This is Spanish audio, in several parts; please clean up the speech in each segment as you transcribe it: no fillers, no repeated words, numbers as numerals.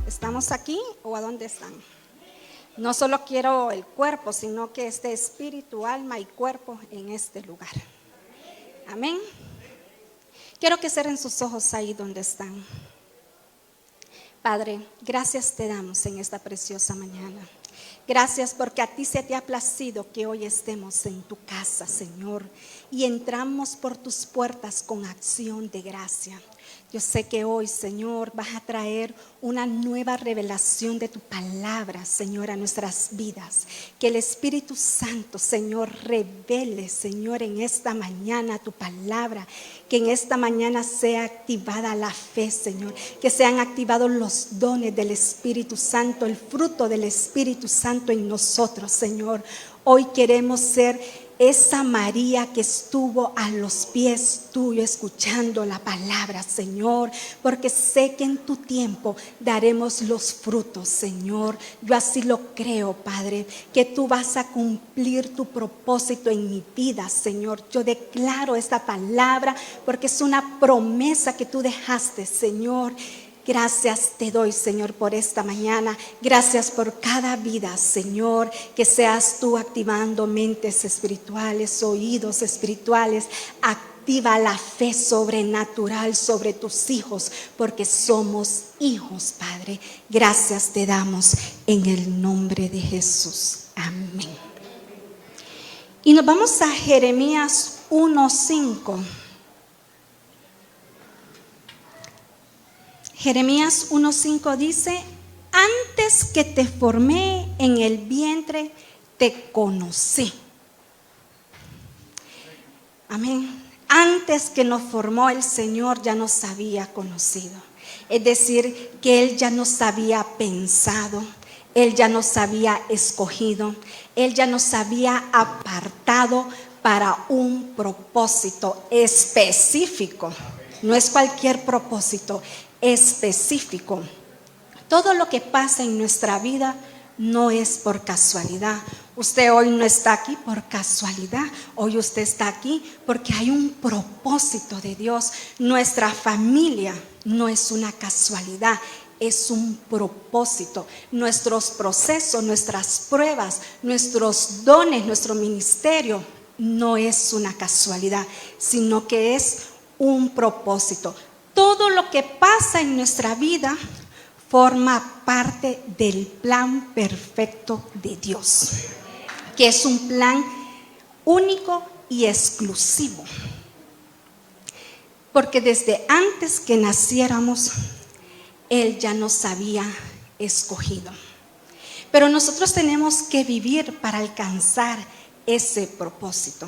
¿Estamos aquí o a dónde están? No solo quiero el cuerpo, sino que esté espíritu, alma y cuerpo en este lugar. Amén. Quiero que cierren sus ojos ahí donde están. Padre, gracias te damos en esta preciosa mañana. Gracias porque a ti se te ha placido que hoy estemos en tu casa, Señor, y entramos por tus puertas con acción de gracia. Yo sé que hoy, Señor, vas a traer una nueva revelación de tu palabra, Señor, a nuestras vidas. Que el Espíritu Santo, Señor, revele, Señor, en esta mañana tu palabra. Que en esta mañana sea activada la fe, Señor. Que sean activados los dones del Espíritu Santo, el fruto del Espíritu Santo en nosotros, Señor. Hoy queremos ser esa María que estuvo a los pies tuyos escuchando la palabra, Señor, porque sé que en tu tiempo daremos los frutos, Señor. Yo así lo creo, Padre, que tú vas a cumplir tu propósito en mi vida, Señor. Yo declaro esta palabra porque es una promesa que tú dejaste, Señor. Gracias te doy, Señor, por esta mañana. Gracias por cada vida, Señor. Que seas tú activando mentes espirituales, oídos espirituales. Activa la fe sobrenatural sobre tus hijos, porque somos hijos, Padre. Gracias te damos en el nombre de Jesús. Amén. Y nos vamos a Jeremías 1:5. Jeremías 1:5 dice: antes que te formé en el vientre, te conocí. Amén. Antes que nos formó el Señor, ya nos había conocido. Es decir, que Él ya nos había pensado, Él ya nos había escogido, Él ya nos había apartado para un propósito específico. No es cualquier propósito, específico. Todo lo que pasa en nuestra vida no es por casualidad. Usted hoy no está aquí por casualidad. Hoy usted está aquí porque hay un propósito de Dios. Nuestra familia no es una casualidad, es un propósito. Nuestros procesos, nuestras pruebas, nuestros dones, nuestro ministerio no es una casualidad, sino que es un propósito. Todo lo que pasa en nuestra vida forma parte del plan perfecto de Dios, que es un plan único y exclusivo. Porque desde antes que naciéramos, Él ya nos había escogido. Pero nosotros tenemos que vivir para alcanzar ese propósito.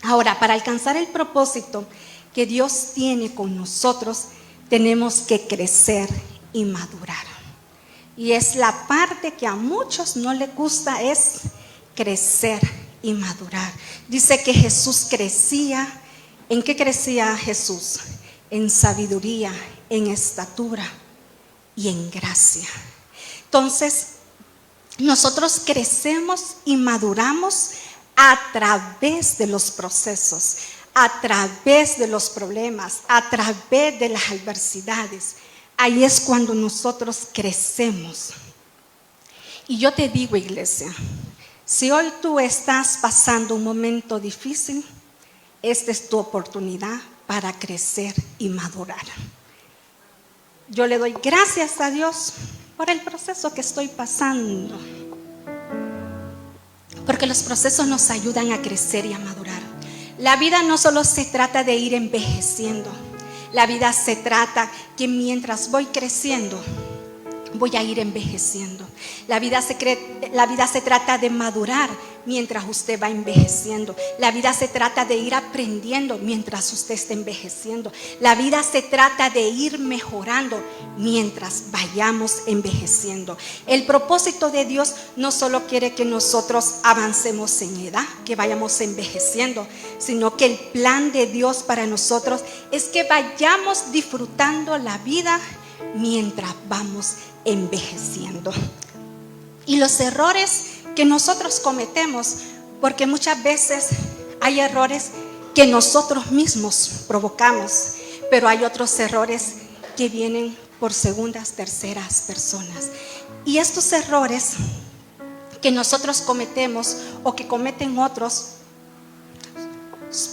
Ahora, para alcanzar el propósito que Dios tiene con nosotros, tenemos que crecer y madurar. Y es la parte que a muchos no les gusta, es crecer y madurar. Dice que Jesús crecía. ¿En qué crecía Jesús? En sabiduría, en estatura y en gracia. Entonces, nosotros crecemos y maduramos a través de los procesos, a través de los problemas, a través de las adversidades. Ahí es cuando nosotros crecemos. Y yo te digo, iglesia, si hoy tú estás pasando un momento difícil, esta es tu oportunidad para crecer y madurar. Yo le doy gracias a Dios por el proceso que estoy pasando, porque los procesos nos ayudan a crecer y a madurar. La vida no solo se trata de ir envejeciendo. La vida se trata que mientras voy creciendo, voy a ir envejeciendo. La vida se trata de madurar mientras usted va envejeciendo. La vida se trata de ir aprendiendo mientras usted está envejeciendo. La vida se trata de ir mejorando mientras vayamos envejeciendo. El propósito de Dios no solo quiere que nosotros avancemos en edad, que vayamos envejeciendo, sino que el plan de Dios para nosotros es que vayamos disfrutando la vida mientras vamos envejeciendo. Y los errores que nosotros cometemos, porque muchas veces hay errores que nosotros mismos provocamos, pero hay otros errores que vienen por segundas, terceras personas. Y estos errores que nosotros cometemos o que cometen otros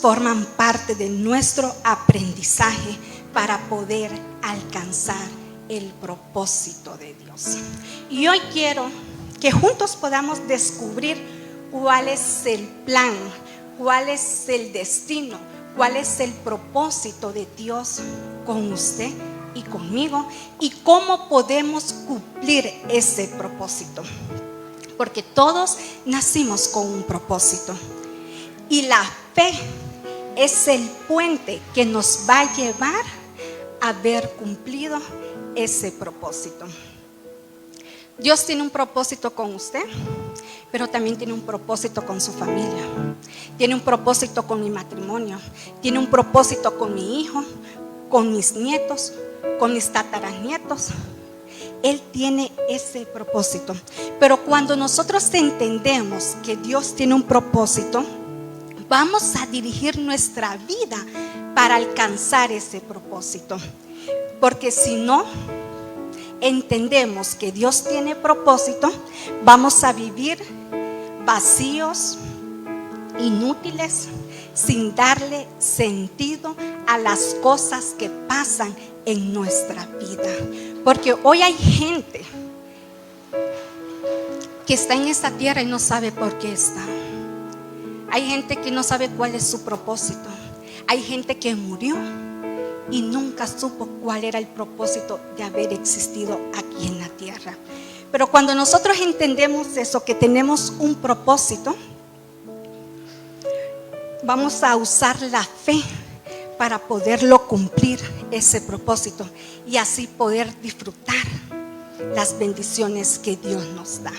forman parte de nuestro aprendizaje para poder alcanzar el propósito de Dios. Y hoy quiero que juntos podamos descubrir cuál es el plan, cuál es el destino, cuál es el propósito de Dios con usted y conmigo, y cómo podemos cumplir ese propósito. Porque todos nacimos con un propósito. Y la fe es el puente que nos va a llevar a haber cumplido ese propósito. Dios tiene un propósito con usted, pero también tiene un propósito con su familia. Tiene un propósito con mi matrimonio. Tiene un propósito con mi hijo, con mis nietos, con mis tataranietos. Él tiene ese propósito. Pero cuando nosotros entendemos que Dios tiene un propósito, vamos a dirigir nuestra vida para alcanzar ese propósito. Porque si no entendemos que Dios tiene propósito, vamos a vivir vacíos, inútiles, sin darle sentido a las cosas que pasan en nuestra vida. Porque hoy hay gente que está en esta tierra y no sabe por qué está. Hay gente que no sabe cuál es su propósito. Hay gente que murió y nunca supo cuál era el propósito de haber existido aquí en la tierra. Pero cuando nosotros entendemos eso, que tenemos un propósito, vamos a usar la fe para poderlo cumplir, ese propósito, y así poder disfrutar las bendiciones que Dios nos da.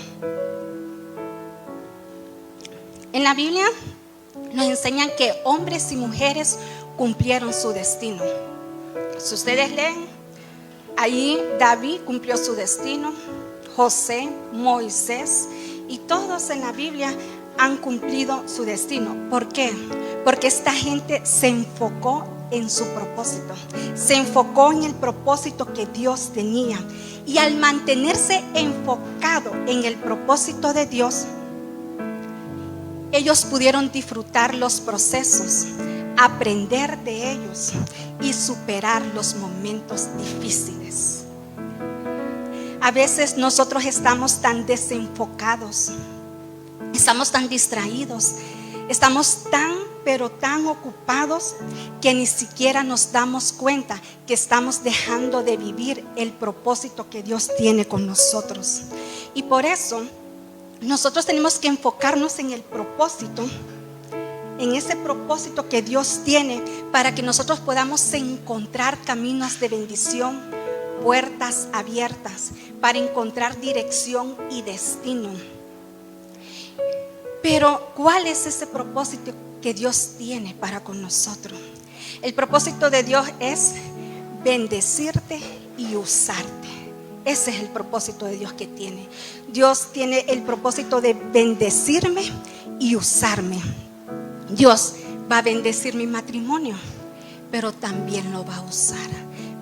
En la Biblia nos enseñan que hombres y mujeres cumplieron su destino. Si ustedes leen, ahí David cumplió su destino, José, Moisés, y todos en la Biblia han cumplido su destino. ¿Por qué? Porque esta gente se enfocó en su propósito, se enfocó en el propósito que Dios tenía, y al mantenerse enfocado en el propósito de Dios, ellos pudieron disfrutar los procesos, aprender de ellos y superar los momentos difíciles. A veces nosotros estamos tan desenfocados, estamos tan distraídos, estamos pero tan ocupados que ni siquiera nos damos cuenta que estamos dejando de vivir el propósito que Dios tiene con nosotros. Y por eso nosotros tenemos que enfocarnos en el propósito, en ese propósito que Dios tiene, para que nosotros podamos encontrar caminos de bendición, puertas abiertas, para encontrar dirección y destino. Pero ¿cuál es ese propósito que Dios tiene para con nosotros? El propósito de Dios es bendecirte y usarte. Ese es el propósito de Dios que tiene. Dios tiene el propósito de bendecirme y usarme. Dios va a bendecir mi matrimonio, pero también lo va a usar.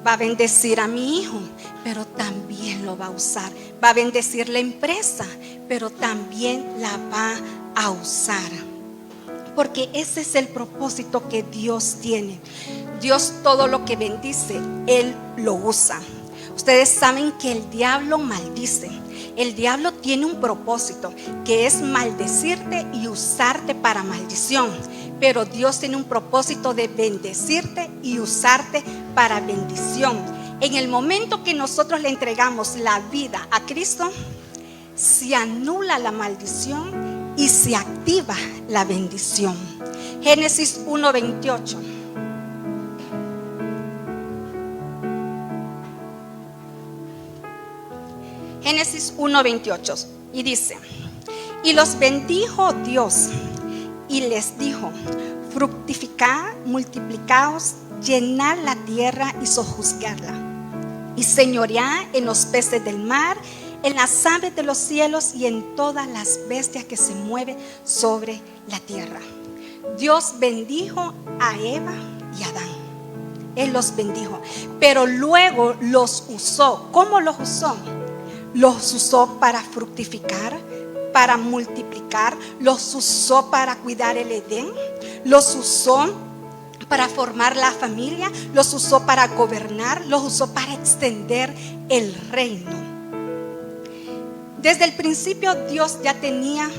Va a bendecir a mi hijo, pero también lo va a usar. Va a bendecir la empresa, pero también la va a usar. Porque ese es el propósito que Dios tiene. Dios todo lo que bendice, Él lo usa. Ustedes saben que el diablo maldice. El diablo tiene un propósito, que es maldecirte y usarte para maldición. Pero Dios tiene un propósito de bendecirte y usarte para bendición. En el momento que nosotros le entregamos la vida a Cristo, se anula la maldición y se activa la bendición. Génesis 1:28. Génesis 1:28, y dice: y los bendijo Dios y les dijo: fructificad, multiplicaos, llenad la tierra y sojuzgadla, y señoread en los peces del mar, en las aves de los cielos y en todas las bestias que se mueven sobre la tierra. Dios bendijo a Eva y a Adán. Él los bendijo, pero luego los usó. ¿Cómo los usó? Los usó para fructificar, para multiplicar, los usó para cuidar el Edén, los usó para formar la familia, los usó para gobernar, los usó para extender el reino. Desde el principio Dios ya tenía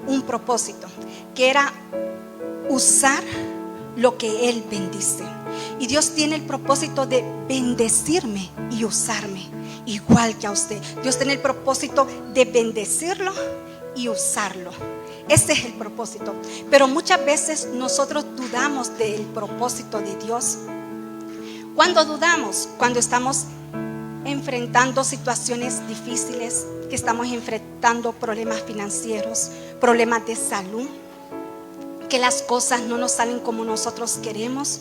un propósito, que era usar lo que Él bendice. Y Dios tiene el propósito de bendecirme y usarme, igual que a usted. Dios tiene el propósito de bendecirlo y usarlo. Ese es el propósito. Pero muchas veces nosotros dudamos del propósito de Dios. ¿Cuándo dudamos? Cuando estamos enfrentando situaciones difíciles, que estamos enfrentando problemas financieros, problemas de salud, que las cosas no nos salen como nosotros queremos.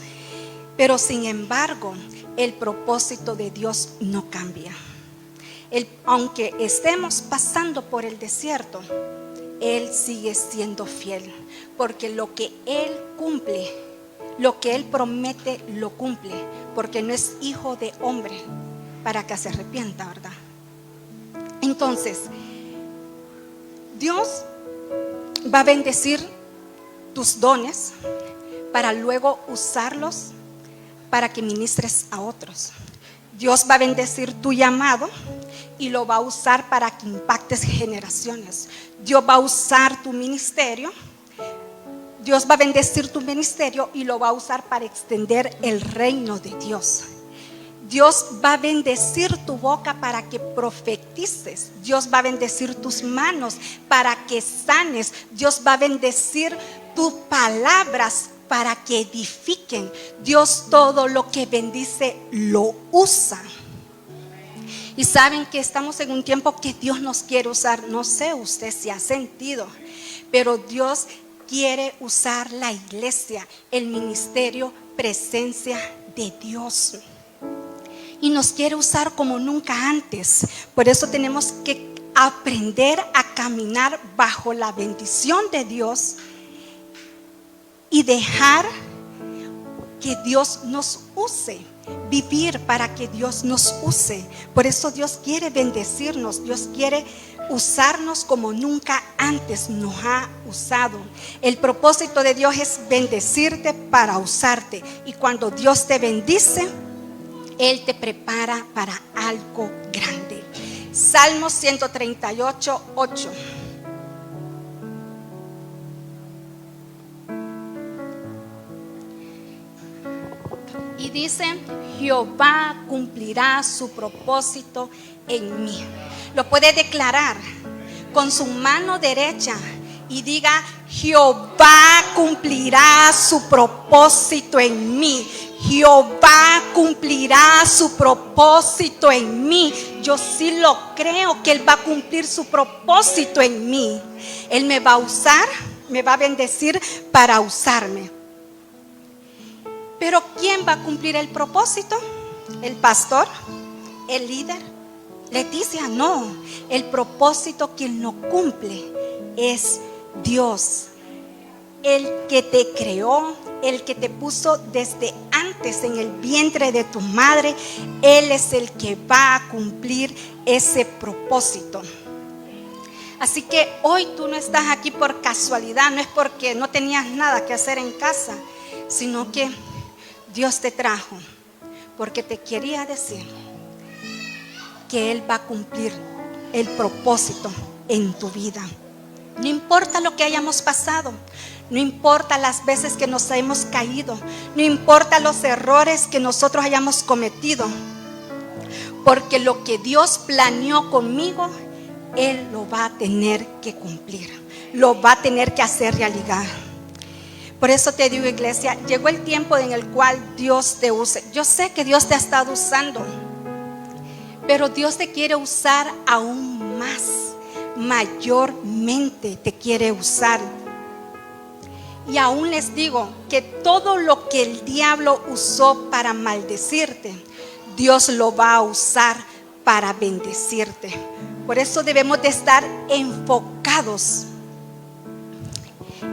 Pero sin embargo, el propósito de Dios no cambia. Aunque estemos pasando por el desierto, Él sigue siendo fiel, porque lo que Él cumple, lo que Él promete, lo cumple, porque no es hijo de hombre para que se arrepienta, ¿verdad? Entonces, Dios va a bendecir tus dones para luego usarlos para que ministres a otros. Dios va a bendecir tu llamado y lo va a usar para que impactes generaciones. Dios va a usar tu ministerio. Dios va a bendecir tu ministerio y lo va a usar para extender el reino de Dios. Dios va a bendecir tu boca para que profetices. Dios va a bendecir tus manos para que sanes. Dios va a bendecir tus palabras para que edifiquen. Dios todo lo que bendice lo usa. Y saben que estamos en un tiempo que Dios nos quiere usar. No sé usted si ha sentido, pero Dios quiere usar la iglesia, el ministerio, presencia de Dios. Y nos quiere usar como nunca antes. Por eso tenemos que aprender a caminar bajo la bendición de Dios y dejar que Dios nos use, vivir para que Dios nos use. Por eso Dios quiere bendecirnos, Dios quiere usarnos como nunca antes nos ha usado. El propósito de Dios es bendecirte para usarte, y cuando Dios te bendice, Él te prepara para algo grande. Salmo 138, 8. Y dice: Jehová cumplirá su propósito en mí. Lo puede declarar con su mano derecha y diga: Jehová cumplirá su propósito en mí. Jehová cumplirá su propósito en mí. Yo sí lo creo que Él va a cumplir su propósito en mí. Él me va a usar, me va a bendecir para usarme. Pero ¿quién va a cumplir el propósito? ¿El pastor? ¿El líder? Leticia, no. El propósito quien lo cumple es Dios. El que te creó, el que te puso desde antes en el vientre de tu madre, Él es el que va a cumplir ese propósito. Así que hoy tú no estás aquí por casualidad, no es porque no tenías nada que hacer en casa, sino que Dios te trajo porque te quería decir que Él va a cumplir el propósito en tu vida. No importa lo que hayamos pasado, no importa las veces que nos hemos caído, no importa los errores que nosotros hayamos cometido, porque lo que Dios planeó conmigo, Él lo va a tener que cumplir, lo va a tener que hacer realidad. Por eso te digo, iglesia, llegó el tiempo en el cual Dios te use. Yo sé que Dios te ha estado usando, pero Dios te quiere usar aún más, mayormente te quiere usar. Y aún les digo que todo lo que el diablo usó para maldecirte, Dios lo va a usar para bendecirte. Por eso debemos de estar enfocados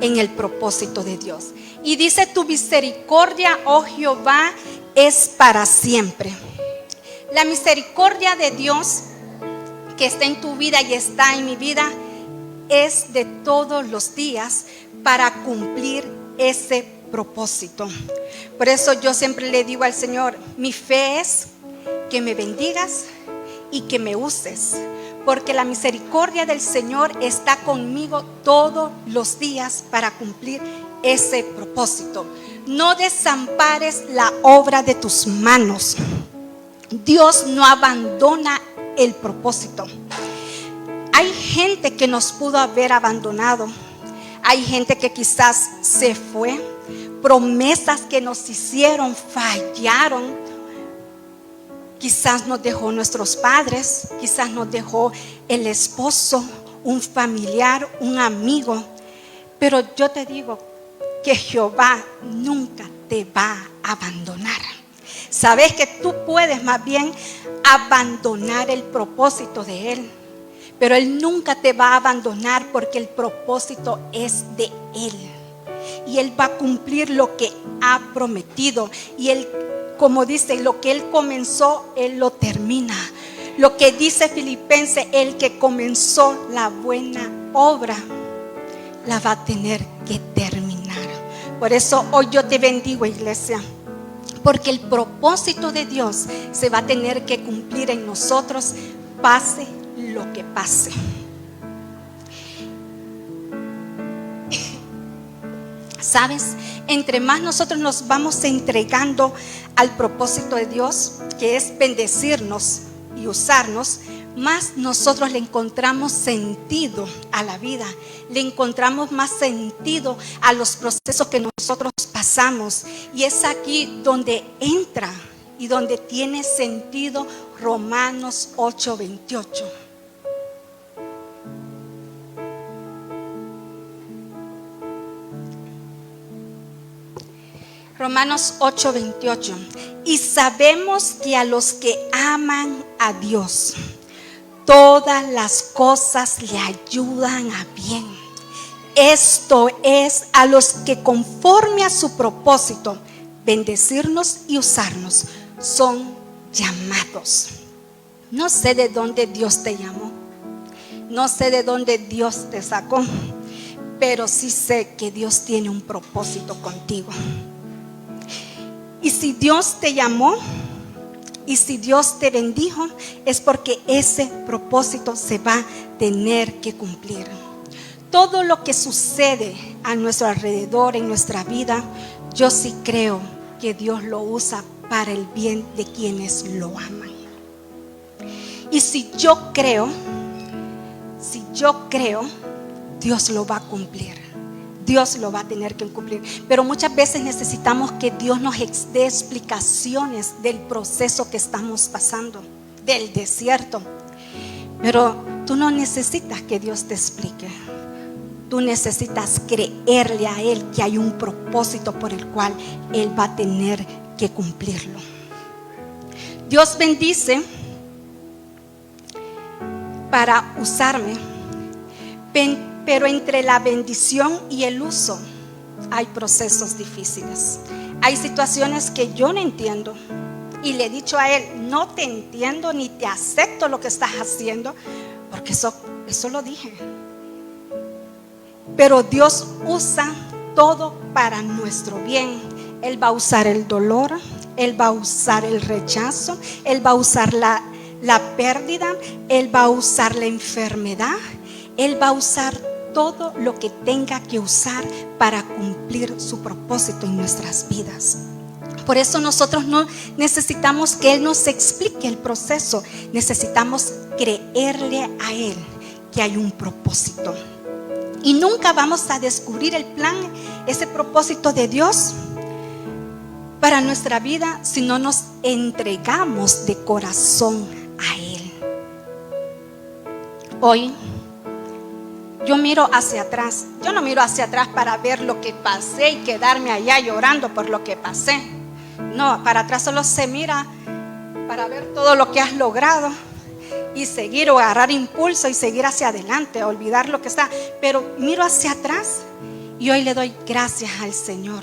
en el propósito de Dios. Y dice: tu misericordia, oh Jehová, es para siempre. La misericordia de Dios que está en tu vida y está en mi vida es de todos los días para cumplir ese propósito. Por eso yo siempre le digo al Señor, mi fe es que me bendigas y que me uses, porque la misericordia del Señor está conmigo todos los días para cumplir ese propósito. No desampares la obra de tus manos. Dios no abandona el propósito. Hay gente que nos pudo haber abandonado. Hay gente que quizás se fue. Promesas que nos hicieron fallaron. Quizás nos dejó nuestros padres. Quizás nos dejó el esposo, un familiar, un amigo. Pero yo te digo que Jehová nunca te va a abandonar. Sabes que tú puedes más bien abandonar el propósito de Él, pero Él nunca te va a abandonar porque el propósito es de Él. Y Él va a cumplir lo que ha prometido. Y Él, como dice, lo que Él comenzó, Él lo termina. Lo que dice Filipenses, el que comenzó la buena obra, la va a tener que terminar. Por eso hoy yo te bendigo, iglesia, porque el propósito de Dios se va a tener que cumplir en nosotros, pase lo que pase. ¿Sabes? Entre más nosotros nos vamos entregando al propósito de Dios, que es bendecirnos y usarnos, más nosotros le encontramos sentido a la vida, le encontramos más sentido a los procesos que nosotros pasamos. Y es aquí donde entra y donde tiene sentido Romanos 8:28. Romanos 8:28. Y sabemos que a los que aman a Dios, todas las cosas le ayudan a bien. Esto es a los que conforme a su propósito, bendecirnos y usarnos, son llamados. No sé de dónde Dios te llamó, no sé de dónde Dios te sacó, pero sí sé que Dios tiene un propósito contigo. Y si Dios te llamó y si Dios te bendijo, es porque ese propósito se va a tener que cumplir. Todo lo que sucede a nuestro alrededor, en nuestra vida, yo sí creo que Dios lo usa para el bien de quienes lo aman. Y si yo creo, Dios lo va a cumplir. Dios lo va a tener que cumplir. Pero muchas veces necesitamos que Dios nos dé explicaciones del proceso que estamos pasando, del desierto. Pero tú no necesitas que Dios te explique. Tú necesitas creerle a Él que hay un propósito por el cual Él va a tener que cumplirlo. Dios bendice para usarme, pero entre la bendición y el uso hay procesos difíciles. Hay situaciones que yo no entiendo y le he dicho a Él, no te entiendo ni te acepto lo que estás haciendo, porque eso lo dije. Pero Dios usa todo para nuestro bien. Él va a usar el dolor, Él va a usar el rechazo, Él va a usar la pérdida, Él va a usar la enfermedad, Él va a usar todo lo que tenga que usar para cumplir su propósito en nuestras vidas. Por eso nosotros no necesitamos que Él nos explique el proceso, necesitamos creerle a Él que hay un propósito. Y nunca vamos a descubrir el plan, ese propósito de Dios para nuestra vida si no nos entregamos de corazón a Él. Hoy yo miro hacia atrás. Yo no miro hacia atrás para ver lo que pasé y quedarme allá llorando por lo que pasé. No, para atrás solo se mira para ver todo lo que has logrado y seguir o agarrar impulso y seguir hacia adelante, olvidar lo que está. Pero miro hacia atrás y hoy le doy gracias al Señor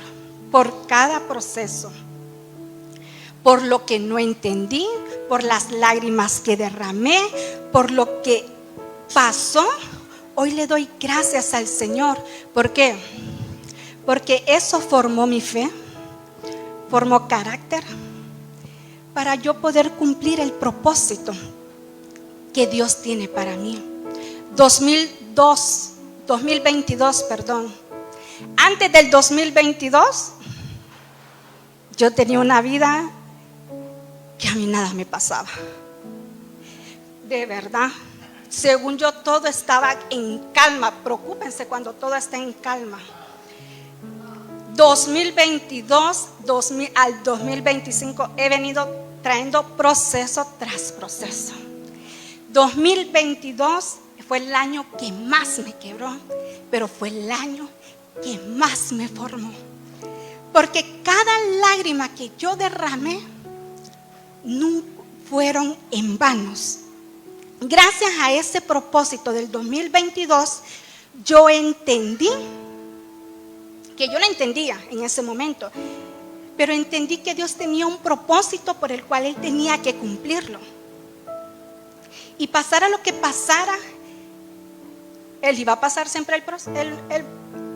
por cada proceso, por lo que no entendí, por las lágrimas que derramé, por lo que pasó. Hoy le doy gracias al Señor. ¿Por qué? Porque eso formó mi fe, formó carácter, para yo poder cumplir el propósito que Dios tiene para mí. 2022, perdón. Antes del 2022, yo tenía una vida que a mí nada me pasaba. De verdad, según yo todo estaba en calma. Preocúpense cuando todo está en calma. 2022 al 2025 he venido trayendo proceso tras proceso. 2022 fue el año que más me quebró, pero fue el año que más me formó. Porque cada lágrima que yo derramé no fueron en vanos. Gracias a ese propósito del 2022, yo entendí, que yo no entendía en ese momento, pero entendí que Dios tenía un propósito por el cual Él tenía que cumplirlo. Y pasara lo que pasara, Él iba a pasar siempre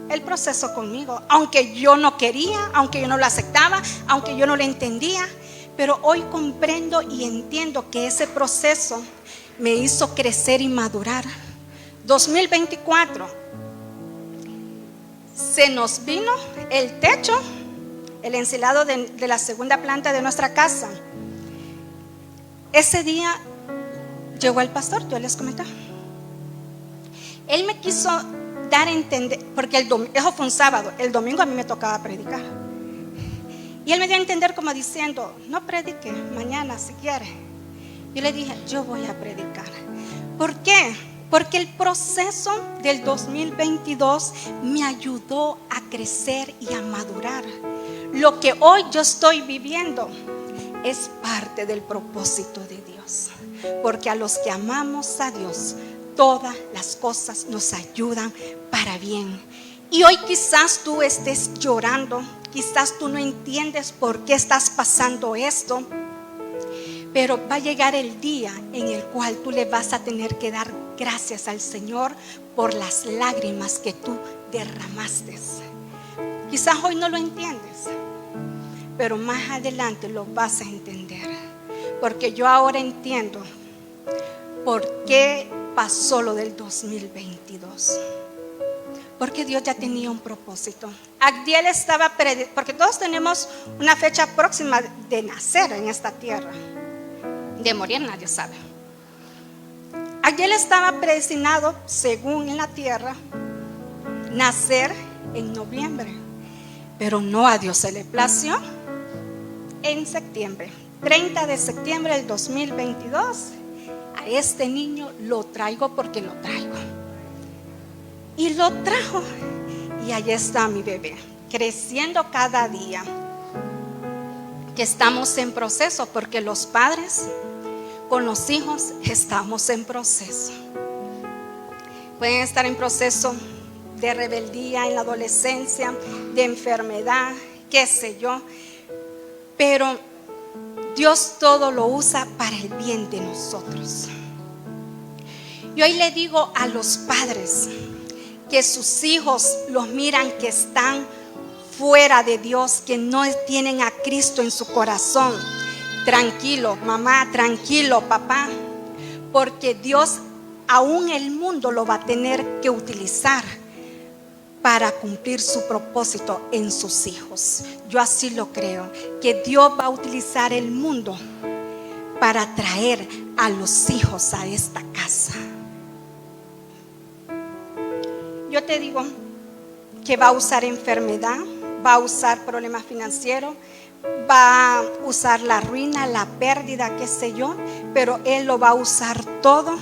el proceso conmigo, aunque yo no quería, aunque yo no lo aceptaba, aunque yo no lo entendía. Pero hoy comprendo y entiendo que ese proceso me hizo crecer y madurar. 2024 se nos vino el techo, el ensilado de la segunda planta de nuestra casa. Ese día llegó el pastor, yo les comenté. Él me quiso dar a entender, porque eso fue un sábado, el domingo a mí me tocaba predicar. Y él me dio a entender como diciendo, no predique, mañana si quiere. Yo le dije, yo voy a predicar. ¿Por qué? Porque el proceso del 2022 me ayudó a crecer y a madurar. Lo que hoy yo estoy viviendo es parte del propósito de Dios. Porque a los que amamos a Dios, todas las cosas nos ayudan para bien. Y hoy quizás tú estés llorando, quizás tú no entiendes por qué estás pasando esto, pero va a llegar el día en el cual tú le vas a tener que dar gracias al Señor por las lágrimas que tú derramaste. Quizás hoy no lo entiendes, pero más adelante lo vas a entender. Porque yo ahora entiendo por qué pasó lo del 2022. Porque Dios ya tenía un propósito. Abdiel estaba porque todos tenemos una fecha próxima de nacer en esta tierra. De morir nadie sabe. Abdiel estaba predestinado, según en la tierra, nacer en noviembre. Pero no, a Dios se le plació en septiembre. 30 de septiembre del 2022. A este niño lo traigo porque lo traigo. Y lo trajo. Y ahí está mi bebé, creciendo cada día. Que estamos en proceso, porque los padres con los hijos estamos en proceso. Pueden estar en proceso de rebeldía en la adolescencia, de enfermedad, qué sé yo. Pero Dios todo lo usa para el bien de nosotros. Y hoy le digo a los padres que sus hijos los miran que están fuera de Dios, que no tienen a Cristo en su corazón. Tranquilo, mamá, tranquilo, papá, porque Dios, aún el mundo lo va a tener que utilizar para cumplir su propósito en sus hijos. Yo así lo creo, que Dios va a utilizar el mundo para traer a los hijos a esta casa. Yo te digo que va a usar enfermedad, va a usar problemas financieros, va a usar la ruina, la pérdida, qué sé yo, pero Él lo va a usar todo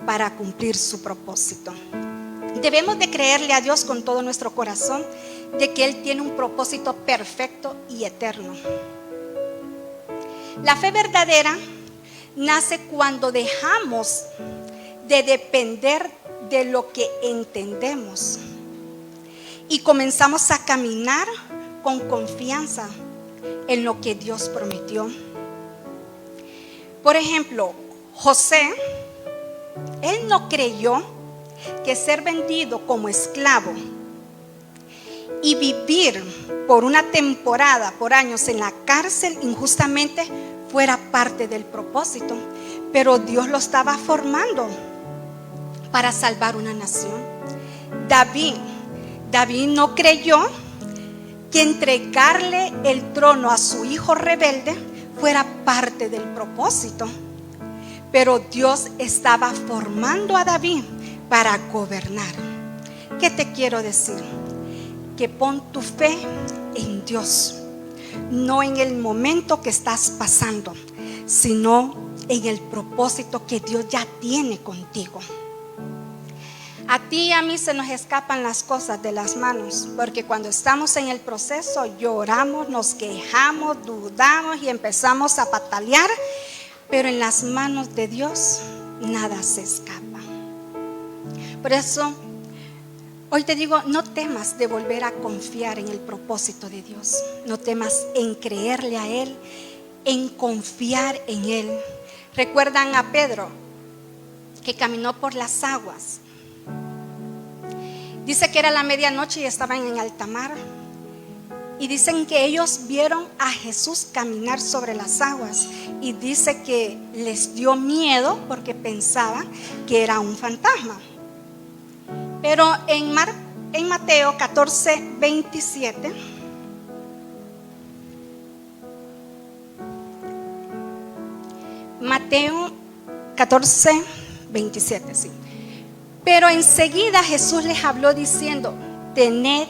para cumplir su propósito. Debemos de creerle a Dios con todo nuestro corazón de que Él tiene un propósito perfecto y eterno. La fe verdadera nace cuando dejamos de depender de lo que entendemos y comenzamos a caminar con confianza en lo que Dios prometió. Por ejemplo, José, él no creyó que ser vendido como esclavo y vivir por una temporada, por años en la cárcel injustamente fuera parte del propósito. Pero Dios lo estaba formando para salvar una nación. David no creyó que entregarle el trono a su hijo rebelde fuera parte del propósito. Pero Dios estaba formando a David para gobernar. ¿Qué te quiero decir? Que pon tu fe en Dios, no en el momento que estás pasando, sino en el propósito que Dios ya tiene contigo. A ti y a mí se nos escapan las cosas de las manos, porque cuando estamos en el proceso lloramos, nos quejamos, dudamos y empezamos a patalear, pero en las manos de Dios nada se escapa. Por eso hoy te digo, no temas de volver a confiar en el propósito de Dios. No temas en creerle a Él, en confiar en Él. ¿Recuerdan a Pedro que caminó por las aguas? Dice que era la medianoche y estaban en alta mar. Y dicen que ellos vieron a Jesús caminar sobre las aguas. Y dice que les dio miedo porque pensaban que era un fantasma. Pero en Mateo 14:27, Mateo 14:27, sí. Pero enseguida Jesús les habló diciendo: tened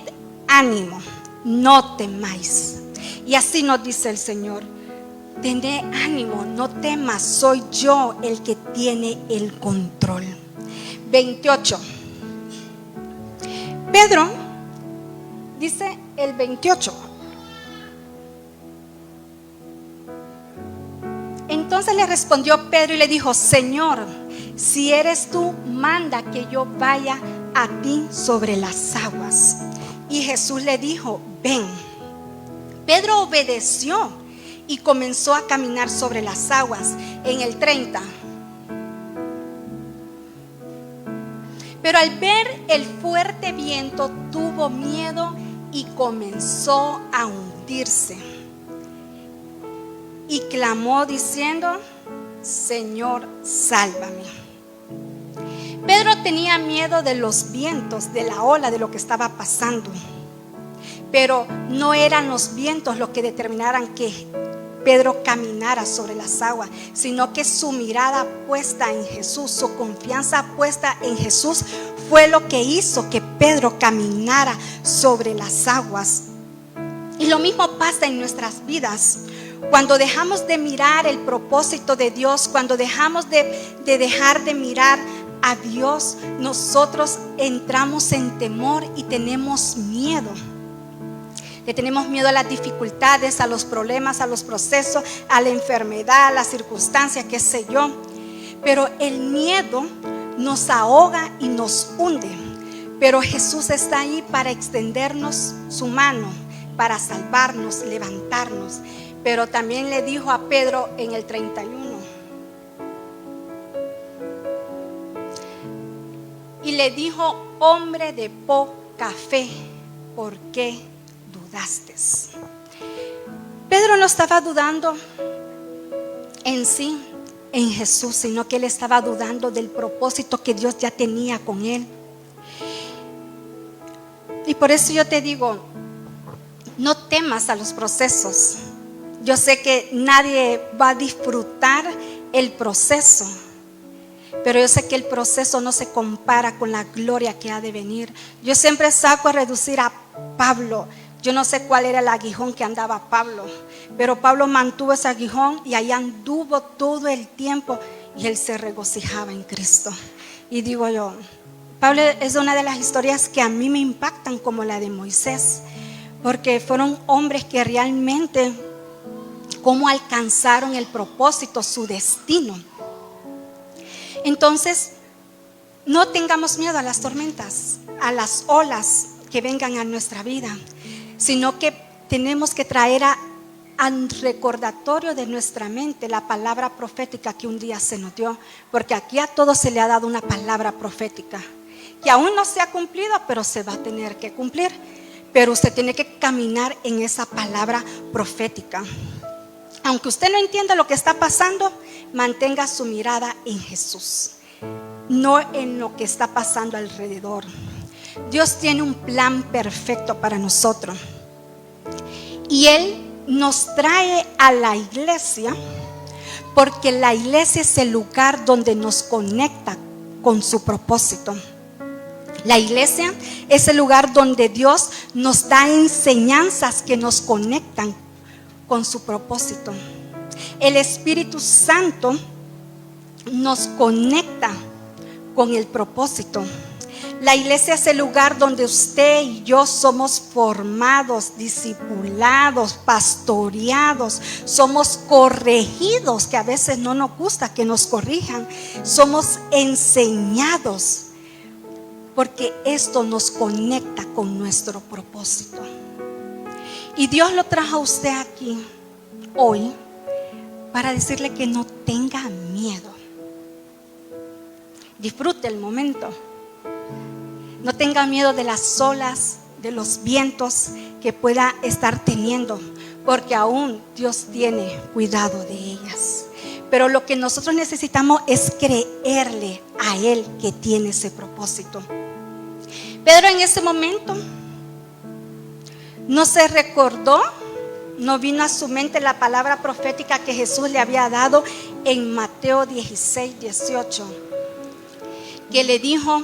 ánimo, no temáis. Y así nos dice el Señor: tened ánimo, no temas, soy yo el que tiene el control. 28. Pedro dice el 28. Entonces le respondió Pedro y le dijo: Señor, si eres tú, manda que yo vaya a ti sobre las aguas. Y Jesús le dijo: ven. Pedro obedeció y comenzó a caminar sobre las aguas. En el 30. Pero al ver el fuerte viento tuvo miedo y comenzó a hundirse. Y clamó diciendo: Señor, sálvame. Pedro tenía miedo de los vientos, de la ola, de lo que estaba pasando. Pero no eran los vientos los que determinaran que Pedro caminara sobre las aguas, sino que su mirada puesta en Jesús, su confianza puesta en Jesús, fue lo que hizo que Pedro caminara sobre las aguas. Y lo mismo pasa en nuestras vidas. Cuando dejamos de mirar el propósito de Dios, cuando dejamos de dejar de mirar a Dios, nosotros entramos en temor y tenemos miedo. Le tenemos miedo a las dificultades, a los problemas, a los procesos, a la enfermedad, a las circunstancias, qué sé yo. Pero el miedo nos ahoga y nos hunde. Pero Jesús está ahí para extendernos su mano, para salvarnos, levantarnos. Pero también le dijo a Pedro en el 31. Y le dijo: hombre de poca fe, ¿por qué dudaste? Pedro no estaba dudando en sí, en Jesús, sino que él estaba dudando del propósito que Dios ya tenía con él. Y por eso yo te digo, no temas a los procesos. Yo sé que nadie va a disfrutar el proceso, pero yo sé que el proceso no se compara con la gloria que ha de venir. Yo siempre saco a reducir a Pablo. Yo no sé cuál era el aguijón que andaba Pablo, pero Pablo mantuvo ese aguijón y ahí anduvo todo el tiempo y él se regocijaba en Cristo. Y digo yo, Pablo es una de las historias que a mí me impactan, como la de Moisés, porque fueron hombres que realmente cómo alcanzaron el propósito, su destino. Entonces, no tengamos miedo a las tormentas, a las olas que vengan a nuestra vida, sino que tenemos que traer a al recordatorio de nuestra mente la palabra profética que un día se nos dio, porque aquí a todos se le ha dado una palabra profética que aún no se ha cumplido, pero se va a tener que cumplir. Pero usted tiene que caminar en esa palabra profética. Aunque usted no entienda lo que está pasando, mantenga su mirada en Jesús, no en lo que está pasando alrededor. Dios tiene un plan perfecto para nosotros, y Él nos trae a la iglesia porque la iglesia es el lugar donde nos conecta con su propósito. La iglesia es el lugar donde Dios nos da enseñanzas que nos conectan con su propósito. El Espíritu Santo nos conecta con el propósito. La iglesia es el lugar donde usted y yo somos formados, discipulados, pastoreados, somos corregidos, que a veces no nos gusta que nos corrijan, somos enseñados, porque esto nos conecta con nuestro propósito. Y Dios lo trajo a usted aquí hoy para decirle que no tenga miedo. Disfrute el momento. No tenga miedo de las olas, de los vientos que pueda estar teniendo, porque aún Dios tiene cuidado de ellas. Pero lo que nosotros necesitamos es creerle a Él que tiene ese propósito. Pedro en ese momento no se recordó, no vino a su mente la palabra profética que Jesús le había dado en Mateo 16, 18, que le dijo: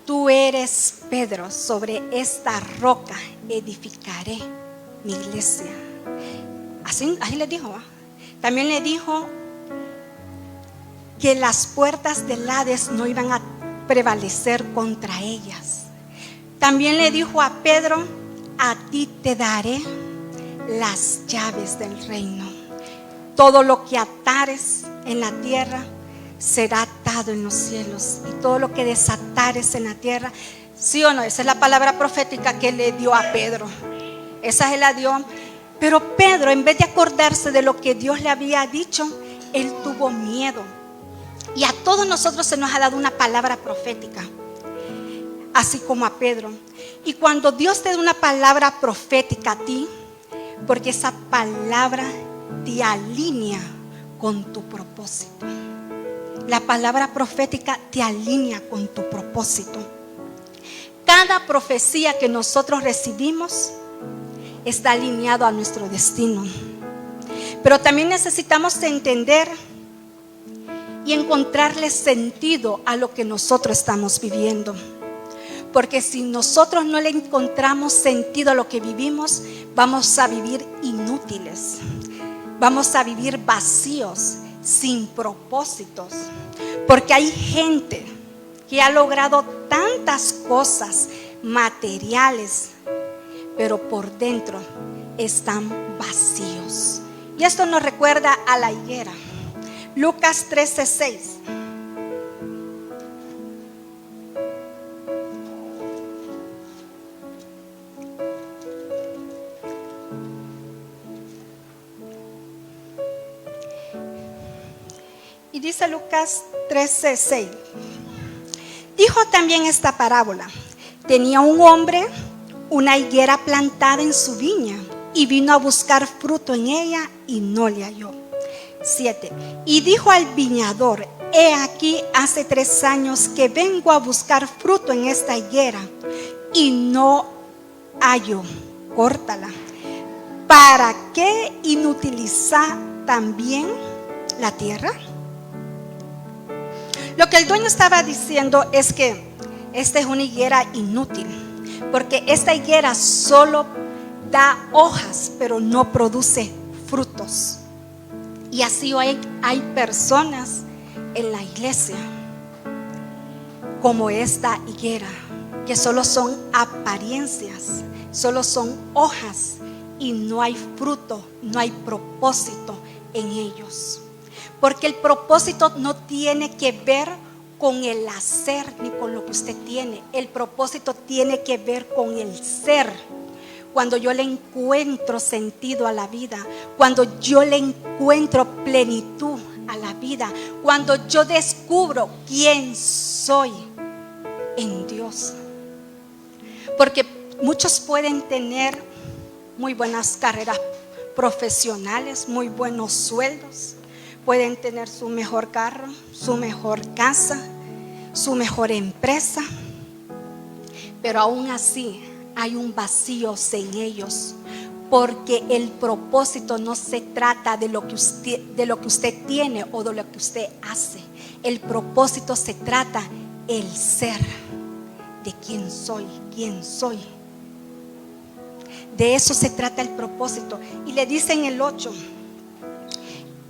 tú eres Pedro, sobre esta roca edificaré mi iglesia. Así le dijo, ¿eh? También le dijo que las puertas del Hades no iban a prevalecer contra ellas. También le dijo a Pedro: a ti te daré las llaves del reino. Todo lo que atares en la tierra será atado en los cielos, y todo lo que desatares en la tierra. ¿Sí o no? Esa es la palabra profética que le dio a Pedro. Esa se la dio. Pero Pedro, en vez de acordarse de lo que Dios le había dicho, él tuvo miedo. Y a todos nosotros se nos ha dado una palabra profética, así como a Pedro. Y cuando Dios te da una palabra profética a ti, porque esa palabra te alinea con tu propósito. La palabra profética te alinea con tu propósito. Cada profecía que nosotros recibimos está alineado a nuestro destino. Pero también necesitamos entender y encontrarle sentido a lo que nosotros estamos viviendo. Porque si nosotros no le encontramos sentido a lo que vivimos, vamos a vivir inútiles. Vamos a vivir vacíos, sin propósitos. Porque hay gente que ha logrado tantas cosas materiales, pero por dentro están vacíos. Y esto nos recuerda a la higuera. Lucas 13:6. Y dice Lucas 13:6. Dijo también esta parábola: tenía un hombre una higuera plantada en su viña, y vino a buscar fruto en ella y no le halló. 7. Y dijo al viñador: he aquí, hace 3 años que vengo a buscar fruto en esta higuera y no hallo. Córtala. ¿Para qué inutilizar también la tierra? Lo que el dueño estaba diciendo es que esta es una higuera inútil, porque esta higuera solo da hojas, pero no produce frutos. Y así hoy hay personas en la iglesia como esta higuera, que solo son apariencias, solo son hojas, y no hay fruto, no hay propósito en ellos. Porque el propósito no tiene que ver con el hacer ni con lo que usted tiene. El propósito tiene que ver con el ser. cuando yo le encuentro sentido a la vida, cuando yo le encuentro plenitud a la vida, cuando yo descubro quién soy en Dios. Porque muchos pueden tener muy buenas carreras profesionales, muy buenos sueldos, pueden tener su mejor carro, su mejor casa, su mejor empresa, pero aún así hay un vacío en ellos, porque el propósito no se trata de lo que usted tiene o de lo que usted hace. El propósito se trata el ser, de quién soy. De eso se trata el propósito. Y le dice en el 8,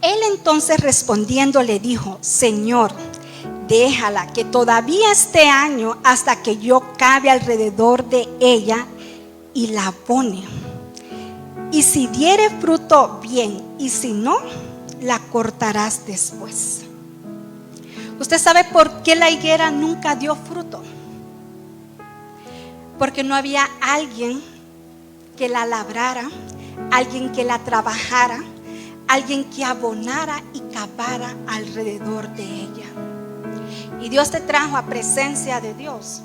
él entonces respondiendo le dijo: Señor, déjala que todavía este año, hasta que yo cabe alrededor de ella y la abone. Y si diere fruto, bien, y si no, la cortarás después. ¿Usted sabe por qué la higuera nunca dio fruto? Porque no había alguien que la labrara, alguien que la trabajara, alguien que abonara y cavara alrededor de ella. Y Dios te trajo a presencia de Dios,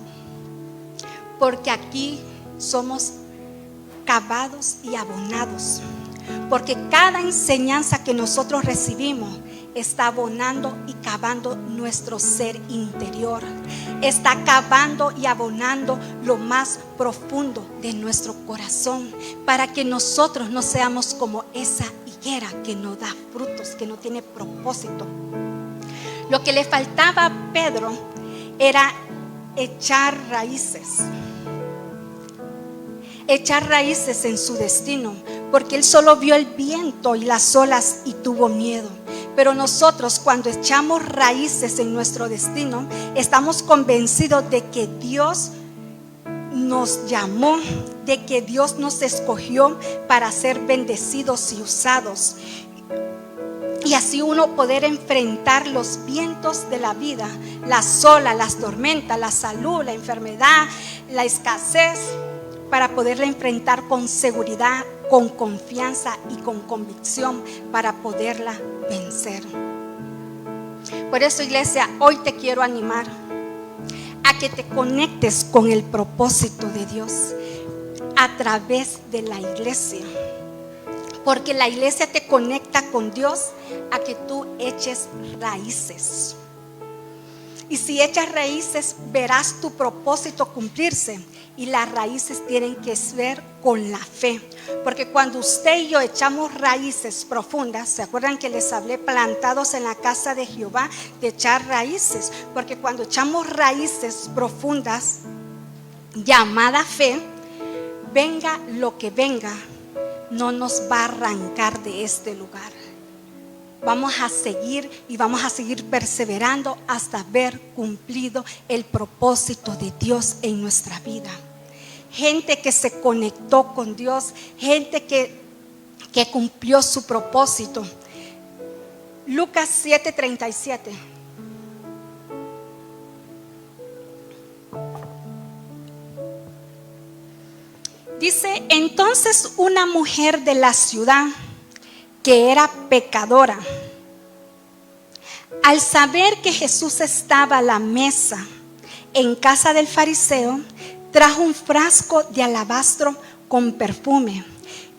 porque aquí somos cavados y abonados, porque cada enseñanza que nosotros recibimos está abonando y cavando nuestro ser interior, está cavando y abonando lo más profundo de nuestro corazón, para que nosotros no seamos como esa higuera que no da frutos, que no tiene propósito. Lo que le faltaba a Pedro era echar raíces en su destino, porque él solo vio el viento y las olas y tuvo miedo. Pero nosotros, cuando echamos raíces en nuestro destino, estamos convencidos de que Dios nos llamó, de que Dios nos escogió para ser bendecidos y usados, y así uno poder enfrentar los vientos de la vida, las olas, las tormentas, la salud, la enfermedad, la escasez, para poderla enfrentar con seguridad, con confianza y con convicción, para poderla vencer. Por eso, iglesia, hoy te quiero animar a que te conectes con el propósito de Dios a través de la iglesia, porque la iglesia te conecta con Dios a que tú eches raíces. Y si echas raíces, verás tu propósito cumplirse. Y las raíces tienen que ser con la fe, porque cuando usted y yo echamos raíces profundas, ¿se acuerdan que les hablé plantados en la casa de Jehová, de echar raíces? Porque cuando echamos raíces profundas, llamada fe, venga lo que venga, no nos va a arrancar de este lugar. Vamos a seguir y vamos a seguir perseverando hasta ver cumplido el propósito de Dios en nuestra vida. Gente que se conectó con Dios, gente que cumplió su propósito. Lucas 7:37. Dice: entonces una mujer de la ciudad, que era pecadora, al saber que Jesús estaba a la mesa en casa del fariseo, trajo un frasco de alabastro con perfume,